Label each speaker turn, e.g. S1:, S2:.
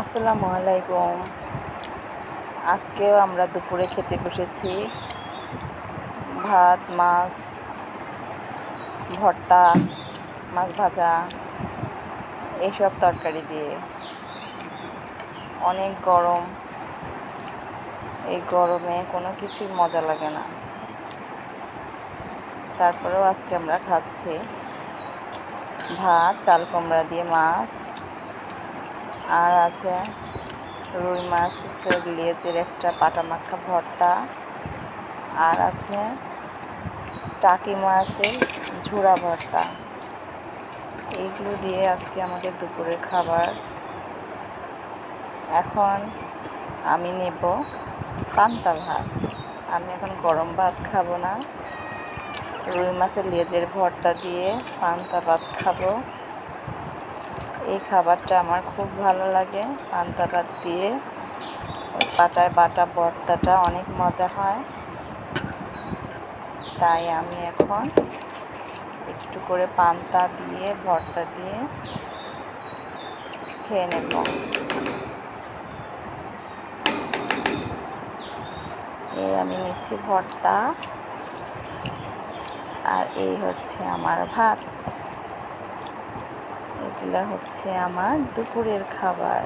S1: আসসালামু আলাইকুম। আজকেও আমরা দুপুরে খেতে বসেছি ভাত, মাছ ভর্তা, মাছ ভাজা এইসব তরকারি দিয়ে। অনেক গরম, এই গরমে কোনো কিছুই মজা লাগে না। তারপরেও আজকে আমরা খাচ্ছি ভাত, চাল কুমড়া দিয়ে মাছ, আর আছে রুই মাছের লেজের একটা পাটা মাখা ভর্তা, আর আছে টাকি মাছের ঝুরা ভর্তা। এইগুলো দিয়ে আজকে আমাদের দুপুরের খাবার। এখন আমি নেব পান্তা ভাত। আমি এখন গরম ভাত খাবো না, রুই মাছের লেজের ভর্তা দিয়ে পান্তা ভাত খাবো। এই খাবারটা আমার খুব ভালো লাগে। পান্তা ভাত দিয়ে ওই পাটায় বাটা ভর্তাটা অনেক মজা হয়। তাই আমি এখন একটু করে পান্তা দিয়ে ভর্তা দিয়ে খেয়ে নেব। এই আমি নিচ্ছি ভর্তা, আর এই হচ্ছে আমার ভাত। এগুলো হচ্ছে আমার দুপুরের খাবার।